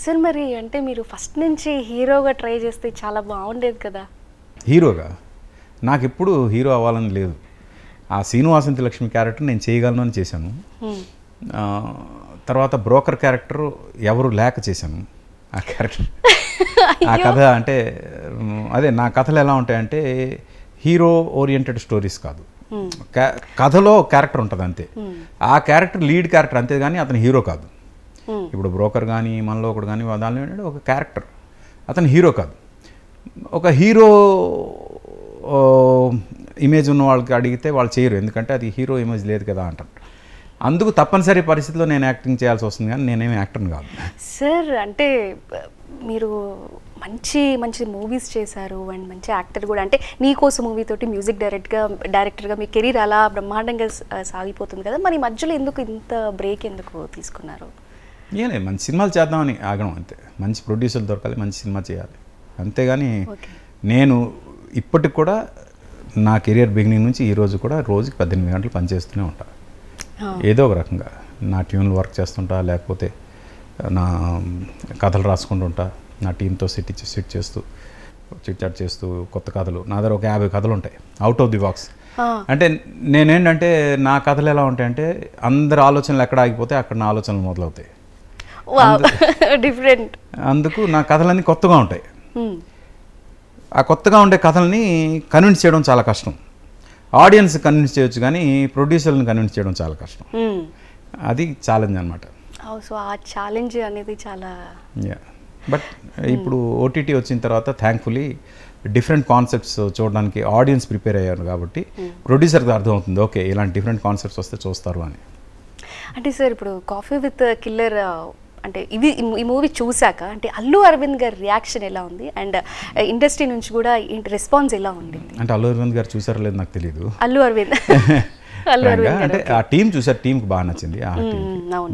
Sir మరి అంటే మీరు ఫస్ట్ నుంచి హీరోగా ట్రై చేస్తే చాలా బాగుండేది కదా. హీరోగా నాకు ఎప్పుడు హీరో అవ్వాలని లేదు. ఆ శ్రీనివాసంతి లక్ష్మి క్యారెక్టర్ నేను చేయగలను అని చేశాను. తర్వాత బ్రోకర్ క్యారెక్టర్ ఎవరు లేక చేశాను ఆ క్యారెక్టర్. ఆ కథ అంటే అదే నా కథలు ఎలా ఉంటాయంటే హీరో ఓరియంటెడ్ స్టోరీస్ కాదు, కథలో క్యారెక్టర్ ఉంటుంది అంతే. ఆ క్యారెక్టర్ లీడ్ క్యారెక్టర్ అంతే, కానీ అతను హీరో కాదు. ఇప్పుడు బ్రోకర్ కానీ మనలో ఒకడు కానీ దానిలో ఏంటంటే ఒక క్యారెక్టర్, అతను హీరో కాదు. ఒక హీరో ఇమేజ్ ఉన్న వాళ్ళకి అడిగితే వాళ్ళు చేయరు, ఎందుకంటే అది హీరో ఇమేజ్ లేదు కదా అంటారు. అందుకు తప్పనిసరి పరిస్థితిలో నేను యాక్టింగ్ చేయాల్సి వస్తుంది, కానీ నేనేమి యాక్టర్ని కాదు. సార్ అంటే మీరు మంచి మంచి మూవీస్ చేశారు అండ్ మంచి యాక్టర్ కూడా. అంటే నీకోసం మూవీ తోటి మ్యూజిక్ డైరెక్టర్గా మీ కెరీర్ అలా బ్రహ్మాండంగా సాగిపోతుంది కదా, మరి మధ్యలో ఎందుకు ఇంత బ్రేక్ ఎందుకు తీసుకున్నారు? ఏలే మంచి సినిమాలు చేద్దామని ఆగడం అంతే. మంచి ప్రొడ్యూసర్లు దొరకాలి, మంచి సినిమా చేయాలి, అంతేగాని నేను ఇప్పటికి కూడా నా కెరియర్ బిగినింగ్ నుంచి ఈ రోజు కూడా రోజుకి 18 గంటలు పనిచేస్తూనే ఉంటా. ఏదో ఒక రకంగా నా ట్యూన్లు వర్క్ చేస్తుంటా, లేకపోతే నా కథలు రాసుకుంటుంటా, నా టీంతో సిట్ చేస్తూ చిట్ చేస్తూ కొత్త కథలు. నా దగ్గర ఒక 50 కథలు ఉంటాయి అవుట్ ఆఫ్ ది బాక్స్. అంటే నేనేంటంటే నా కథలు ఎలా ఉంటాయంటే అందరి ఆలోచనలు ఎక్కడ ఆగిపోతే అక్కడ నా ఆలోచనలు మొదలవుతాయి. డిఫరెంట్. అందుకు నా కథలన్నీ కొత్తగా ఉంటాయి. ఆ కొత్తగా ఉండే కథల్ని కన్విన్స్ చేయడం చాలా కష్టం. ఆడియన్స్ కన్విన్స్ చేయొచ్చు, కానీ ప్రొడ్యూసర్ని కన్విన్స్ చేయడం చాలా కష్టం. అది ఛాలెంజ్ అనమాట. సో ఆ ఛాలెంజ్ అనేది చాలా. బట్ ఇప్పుడు ఓటీటీ వచ్చిన తర్వాత థ్యాంక్ఫుల్లీ డిఫరెంట్ కాన్సెప్ట్స్ చూడడానికి ఆడియన్స్ ప్రిపేర్ అయ్యారు, కాబట్టి ప్రొడ్యూసర్కి అర్థమవుతుంది ఓకే ఇలాంటి డిఫరెంట్ కాన్సెప్ట్స్ వస్తే చూస్తారు అని. అంటే సార్ ఇప్పుడు కాఫీ విత్ కిల్లర్ అంటే ఈ మూవీ చూశాక అంటే అల్లు అరవింద్ గారి రియాక్షన్ ఎలా ఉంది అండ్ ఇండస్ట్రీ నుంచి కూడా రెస్పాన్స్ ఎలా ఉంది? అంటే అల్లు అరవింద్ గారు చూసారో లేదు నాకు తెలియదు. అల్లు అరవింద్ అంటే ఆ టీం చూసారు, టీంకి బాగా నచ్చింది, ఆ టీం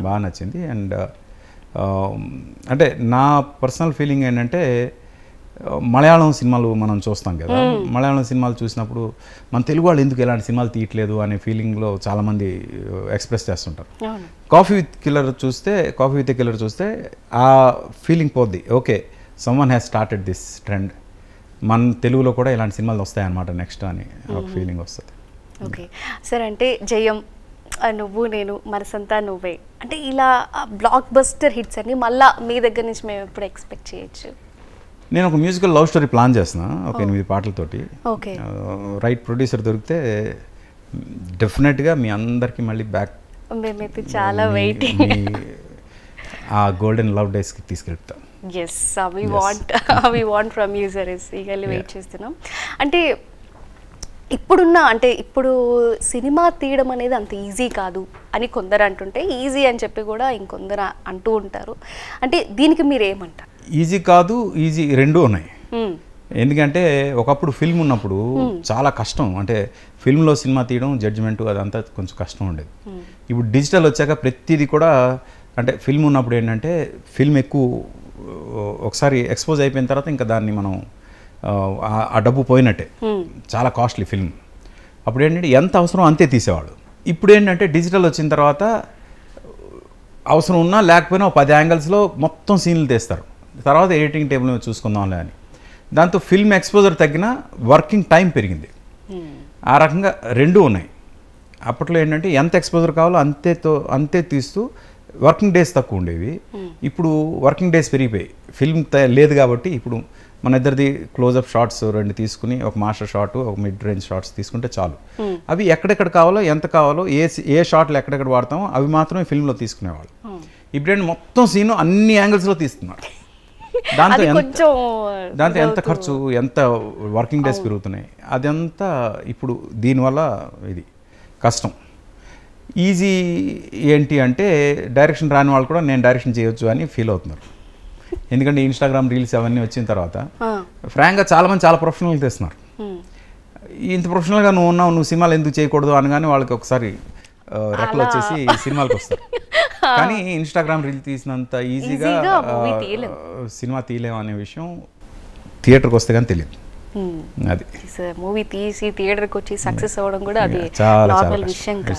బాగా నచ్చింది. అండ్ అంటే నా పర్సనల్ ఫీలింగ్ ఏంటంటే మలయాళం సినిమాలు మనం చూస్తాం కదా, మలయాళం సినిమాలు చూసినప్పుడు మన తెలుగు వాళ్ళు ఎందుకు ఎలాంటి సినిమాలు తీయట్లేదు అనే ఫీలింగ్లో చాలామంది ఎక్స్ప్రెస్ చేస్తుంటారు. కాఫీ విత్ కిల్లర్ చూస్తే ఆ ఫీలింగ్ పోద్ది. Okay someone has started this trend, మన తెలుగులో కూడా ఇలాంటి సినిమాలు వస్తాయన్నమాట నెక్స్ట్ అని ఒక ఫీలింగ్ వస్తుంది. ఓకే సార్, అంటే జయం, నువ్వు నేను, మనసంతా నువ్వే, అంటే ఇలా బ్లాక్ బస్టర్ హిట్స్ అన్ని మళ్ళీ మీ దగ్గర నుంచి మేము ఎప్పుడు ఎక్స్పెక్ట్ చేయొచ్చు? నేను ఒక మ్యూజికల్ లవ్ స్టోరీ ప్లాన్ చేస్తున్నా, ఒక 8 పాటలతోటి. రైట్ ప్రొడ్యూసర్ దొరికితే డెఫినెట్గా మీ అందరికీ మళ్ళీ బ్యాక్ మేమైతే చాలా వెయిటింగ్ ఆ గోల్డెన్ లవ్ డేస్కి తీసుకెళ్తాం. Yes we want from you sir, eagerly wait చేస్తున్నాం. అంటే ఇప్పుడు సినిమా తీయడం అనేది అంత ఈజీ కాదు అని కొందరు అంటుంటే, ఈజీ అని చెప్పి కూడా ఇంకొందరు అంటూ ఉంటారు. అంటే దీనికి మీరు ఏమంటారు? ఈజీ కాదు, ఈజీ రెండూ ఉన్నాయి. ఎందుకంటే ఒకప్పుడు ఫిల్మ్ ఉన్నప్పుడు చాలా కష్టం, అంటే ఫిల్మ్లో సినిమా తీయడం, జడ్జిమెంట్ అదంతా కొంచెం కష్టం ఉండేది. ఇప్పుడు డిజిటల్ వచ్చాక ప్రతిదీ కూడా, అంటే ఫిల్మ్ ఉన్నప్పుడు ఏంటంటే ఫిల్మ్ ఎక్కువ ఒకసారి ఎక్స్పోజ్ అయిపోయిన తర్వాత ఇంకా దాన్ని మనం ఆ డబ్బు పోయినట్టే, చాలా కాస్ట్లీ ఫిల్మ్. అప్పుడు ఏంటంటే ఎంత అవసరం అంతే తీసేవాడు. ఇప్పుడు ఏంటంటే డిజిటల్ వచ్చిన తర్వాత అవసరం ఉన్నా లేకపోయినా 10 యాంగిల్స్లో మొత్తం సీన్లు తీస్తారు, తర్వాత ఎడిటింగ్ టేబుల్ మీద చూసుకుందాంలే అని. దాంతో ఫిల్మ్ ఎక్స్పోజర్ తగ్గిన వర్కింగ్ టైం పెరిగింది. ఆ రకంగా రెండూ ఉన్నాయి. అప్పట్లో ఏంటంటే ఎంత ఎక్స్పోజర్ కావాలో అంతే తీస్తూ వర్కింగ్ డేస్ తక్కువ ఉండేవి. ఇప్పుడు వర్కింగ్ డేస్ పెరిగిపోయి ఫిల్మ్ లేదు కాబట్టి ఇప్పుడు మన ఇద్దరిది క్లోజప్ షాట్స్ 2 తీసుకుని ఒక మాస్టర్ షాట్, ఒక మిడ్ రేంజ్ షాట్స్ తీసుకుంటే చాలు. అవి ఎక్కడెక్కడ కావాలో, ఎంత కావాలో, ఏ షాట్లు ఎక్కడెక్కడ వాడతామో అవి మాత్రమే ఫిల్మ్లో తీసుకునేవాళ్ళు. ఇప్పుడేంటి మొత్తం సీను అన్ని యాంగిల్స్లో తీస్తున్నారు. దాంతో ఎంత ఖర్చు, ఎంత వర్కింగ్ డేస్ పెరుగుతున్నాయి, అదంతా ఇప్పుడు దీనివల్ల ఇది కష్టం. ఈజీ ఏంటి అంటే డైరెక్షన్ రాని వాళ్ళు కూడా నేను డైరెక్షన్ చేయొచ్చు అని ఫీల్ అవుతున్నారు. ఎందుకంటే ఇన్స్టాగ్రామ్ రీల్స్ అవన్నీ వచ్చిన తర్వాత ఫ్రాంక్గా చాలామంది చాలా ప్రొఫెషనల్గా తెస్తున్నారు. ఇంత ప్రొఫెషనల్గా నువ్వు సినిమాలు ఎందుకు చేయకూడదు అనగానే వాళ్ళకి ఒకసారి రెక్కలు వచ్చేసి సినిమాలకు వస్తారు. కానీ ఇన్స్టాగ్రామ్ రీల్ తీసినంత ఈజీగా సినిమా తీయలేము అనే విషయం థియేటర్కి వస్తే కానీ తెలియదు. అది మూవీ తీసి థియేటర్కి వచ్చి సక్సెస్ అవ్వడం కూడా అది నార్మల్ విషయం కాదు.